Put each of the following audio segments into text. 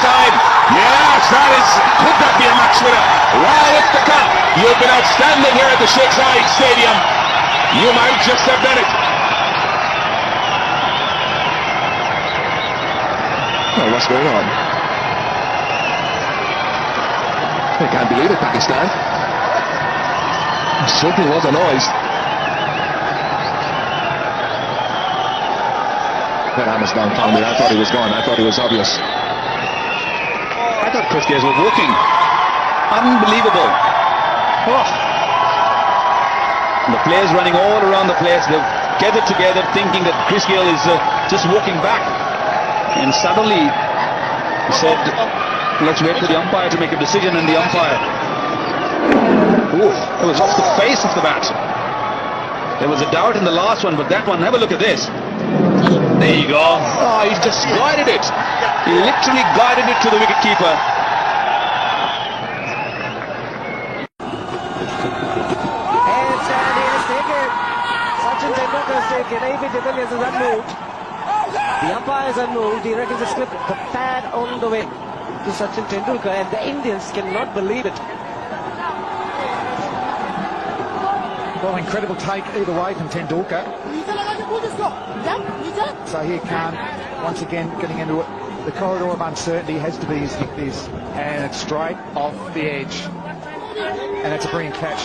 time. Yes, could that be a match winner? Wow, it's the cup. You've been outstanding here at the Sheikh Zayed Stadium. You might just have done it. Well, what's going on? I can't believe it, Pakistan. There certainly was a noise. That Hamas downfounded. I thought he was gone. I thought he was obvious. I thought Chris Gales were walking. Unbelievable. Oh. The players running all around the place. They've gathered together thinking that Chris Gale is just walking back. And suddenly he said, let's wait for the umpire to make a decision, and the umpire, it was off the face of the bat. There was a doubt in the last one, but that one, have a look at this. There you go. Oh, he just guided it. He literally guided it to the wicketkeeper. And he has taken. Sachin Tendulkar has taken. A.B. de Villiers is unmoved. The umpire is unmoved. He reckons it's slipped the pad on the way to Sachin Tendulkar, and the Indians cannot believe it. Well, incredible take either way from Tendulkar. So here Khan, once again, getting into the corridor of uncertainty, has to be his kick this. And it's straight off the edge. And it's a brilliant catch.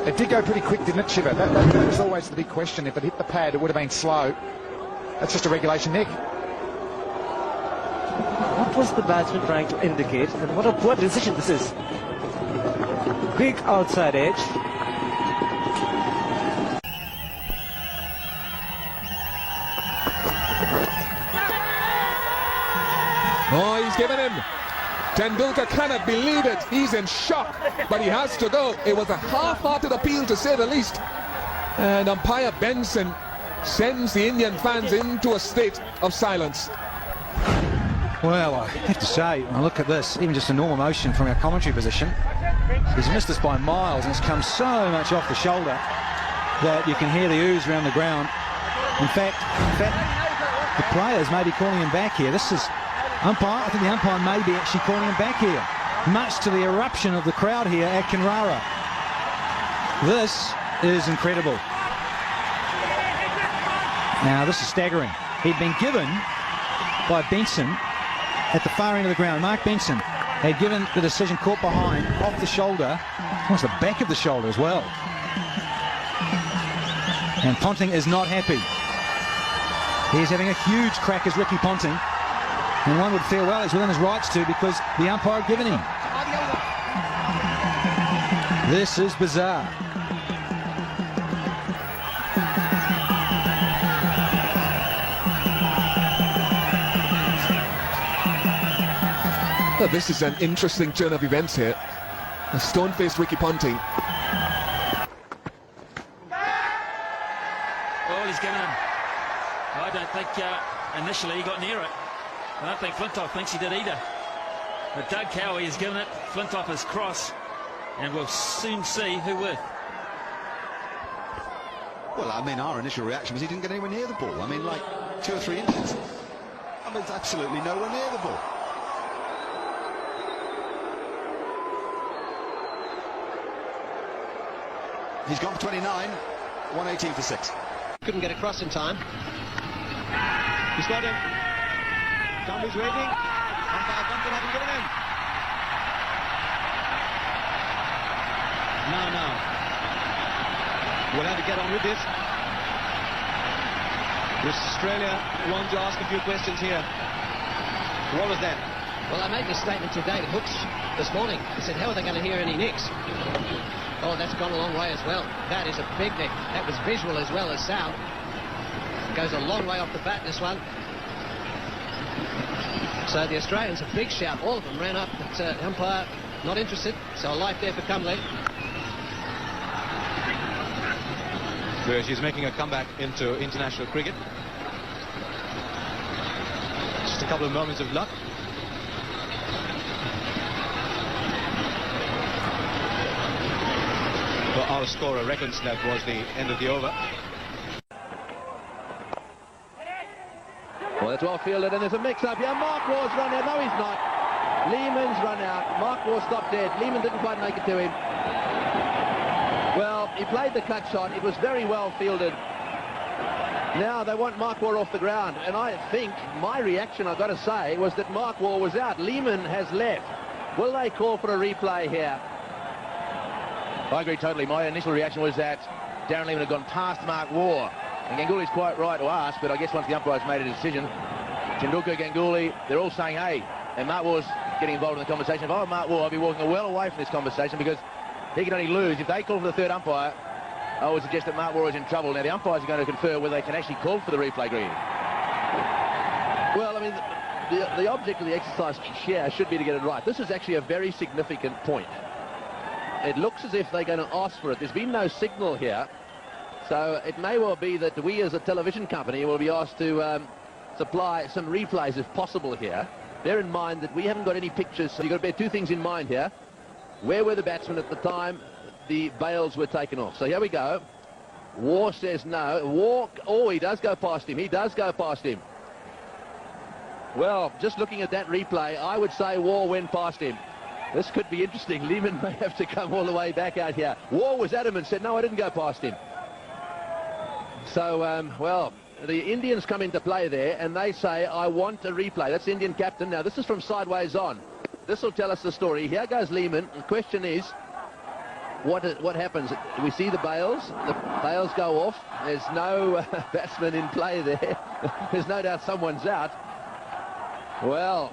It did go pretty quick, didn't it, Shiva? That was always the big question. If it hit the pad, it would have been slow. That's just a regulation nick. What was the batsman trying to indicate? And what a poor decision this is. Quick outside edge. Oh, he's given him. Tendulkar cannot believe it. He's in shock, but he has to go. It was a half-hearted appeal, to say the least. And umpire Benson sends the Indian fans into a state of silence. Well, I have to say, when I look at this, even just a normal motion from our commentary position, he's missed this by miles, and it's come so much off the shoulder that you can hear the ooze around the ground. In fact, the players may be calling him back here. This is umpire. I think the umpire may be actually calling him back here, much to the eruption of the crowd here at Kanrara. This is incredible. Now, this is staggering. He'd been given by Benson at the far end of the ground. Mark Benson had given the decision caught behind, off the shoulder, almost the back of the shoulder as well. And Ponting is not happy. He's having a huge crack as Ricky Ponting. And one would feel, well, he's within his rights to, because the umpire had given him. This is bizarre. Well, this is an interesting turn of events here. A stone-faced Ricky Ponting. Oh, he's given him. I don't think initially he got near it. I don't think Flintoff thinks he did either. But Doug Cowie has given it. Flintoff is cross, and we'll soon see who with. Well, I mean, our initial reaction was he didn't get anywhere near the ball. I mean, like 2 or 3 inches. I mean, it's absolutely nowhere near the ball. He's gone for 29, 118 for 6. Couldn't get across in time. He's got him. Tommy's waiting. Umpire Bunton haven't given him. No. We'll have to get on with this. Australia want to ask a few questions here. What was that? Well, I made this statement to David Hooks this morning. I said, how are they going to hear any nicks? Oh, that's gone a long way as well. That is a big nick. That was visual as well as sound. Goes a long way off the bat, this one. So the Australians, a big shout. All of them ran up, but the umpire not interested. So a life there for Cumley. So she's making a comeback into international cricket. Just a couple of moments of luck. Well, our scorer reckons that was the end of the over. Well, that's well fielded, and there's a mix-up here. Mark Waugh's run out. No, he's not. Lehman's run out. Mark Waugh stopped dead. Lehman didn't quite make it to him. Well, he played the cut shot. It was very well fielded. Now they want Mark Waugh off the ground, and I think my reaction, I've got to say, was that Mark Waugh was out. Lehman has left. Will they call for a replay here? I agree totally. My initial reaction was that Darren Lehman had gone past Mark Waugh. And Ganguly's quite right to ask, but I guess once the umpires made a decision, Tendulkar, Ganguly, they're all saying, hey, and Mark Waugh's getting involved in the conversation. If I were Mark Waugh, I'd be walking well away from this conversation because he can only lose. If they call for the third umpire, I would suggest that Mark Waugh is in trouble. Now, the umpires are going to confer whether they can actually call for the replay green. Well, I mean, the object of the exercise here should be to get it right. This is actually a very significant point. It looks as if they're going to ask for it. There's been no signal here. So it may well be that we as a television company will be asked to supply some replays if possible here. Bear in mind that we haven't got any pictures, so you've got to bear two things in mind here. Where were the batsmen at the time the bails were taken off? So here we go. Waugh says no. Waugh, oh, he does go past him. He does go past him. Well, just looking at that replay, I would say Waugh went past him. This could be interesting. Lehman may have to come all the way back out here. Waugh was adamant, said, no, I didn't go past him. So, well, the Indians come into play there, and they say, I want a replay. That's the Indian captain. Now, this is from sideways on. This will tell us the story. Here goes Lehman. The question is, what happens? Do we see the bails? The bails go off. There's no batsman in play there. There's no doubt someone's out. Well,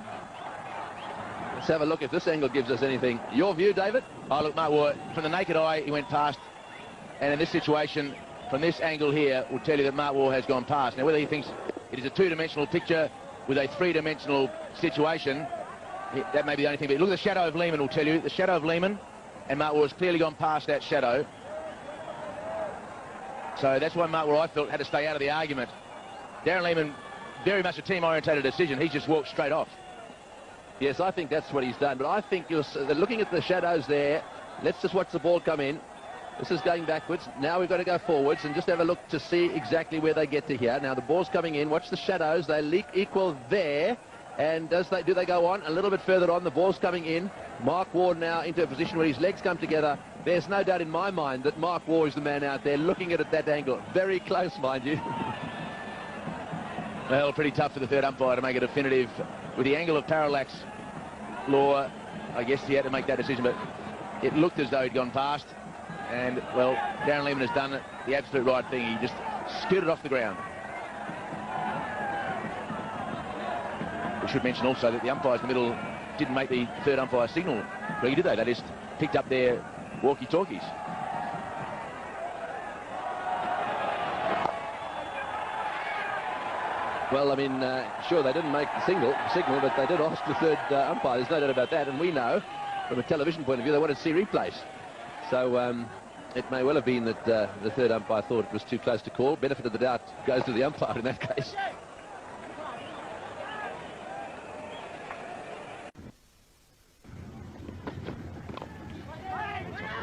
let's have a look if this angle gives us anything. Your view, David? Oh, look, Mark Waugh, from the naked eye, he went past. And in this situation, from this angle here, will tell you that Mark Waugh has gone past. Now, whether he thinks it is a two-dimensional picture with a three-dimensional situation, that may be the only thing. But look at the shadow of Lehman will tell you. The shadow of Lehman, and Mark Waugh has clearly gone past that shadow. So that's why Mark Waugh, I felt, had to stay out of the argument. Darren Lehman, very much a team-orientated decision. He's just walked straight off. Yes, I think that's what he's done. But I think you're looking at the shadows there. Let's just watch the ball come in. This is going backwards. Now we've got to go forwards and just have a look to see exactly where they get to here. Now the ball's coming in. Watch the shadows. They equal there. And do they go on? A little bit further on. The ball's coming in. Mark Waugh now into a position where his legs come together. There's no doubt in my mind that Mark Waugh is the man out there looking at it at that angle. Very close, mind you. Well, pretty tough for the third umpire to make a definitive. With the angle of parallax law, I guess he had to make that decision, but it looked as though he'd gone past. And, well, Darren Lehman has done the absolute right thing. He just scooted off the ground. We should mention also that the umpires in the middle didn't make the third umpire signal. Really, did they? They just picked up their walkie-talkies. Well, I mean, sure, they didn't make the signal, but they did ask the third umpire. There's no doubt about that. And we know, from a television point of view, they wanted to see replays. So it may well have been that the third umpire thought it was too close to call. Benefit of the doubt goes to the umpire in that case.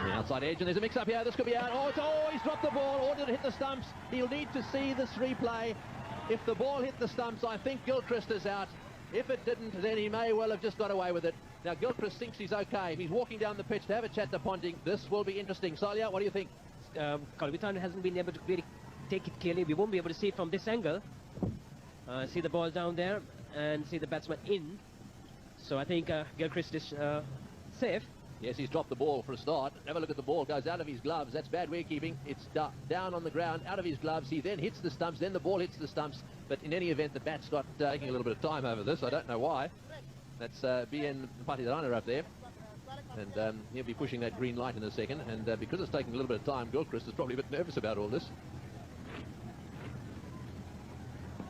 The outside edge, and there's a mix-up here. This could be out. Oh, he's dropped the ball. Or did it hit the stumps? He'll need to see this replay. If the ball hit the stumps, I think Gilchrist is out. If it didn't, then he may well have just got away with it. Now, Gilchrist thinks he's okay. If he's walking down the pitch to have a chat to Ponting, this will be interesting. Salia, what do you think? Kalvitan hasn't been able to really take it clearly. We won't be able to see it from this angle. See the ball down there and see the batsman in. So I think Gilchrist is safe. Yes, he's dropped the ball for a start. Have a look at the ball. Goes out of his gloves. That's bad wicketkeeping. It's down on the ground, out of his gloves. He then hits the stumps. Then the ball hits the stumps. But in any event, the bat's got taking a little bit of time over this. I don't know why. That's BN Patidarana up there. And he'll be pushing that green light in a second. And because it's taking a little bit of time, Gilchrist is probably a bit nervous about all this.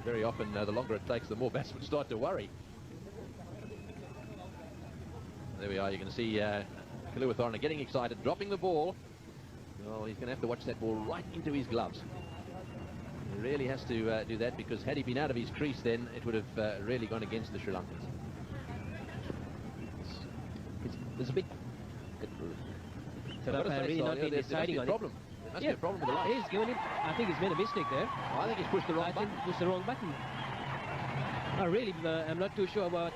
Very often, the longer it takes, the more batsmen start to worry. There we are. You can see Kaluwitharana getting excited, dropping the ball. Well, he's going to have to watch that ball right into his gloves. He really has to do that, because had he been out of his crease, then it would have really gone against the Sri Lankans. There's a big... Really not been deciding on it. Problem. There must be a problem with the light. He's given it. I think he's made a mistake there. I think he's pushed the wrong button. Pushed the wrong button. I really am not too sure about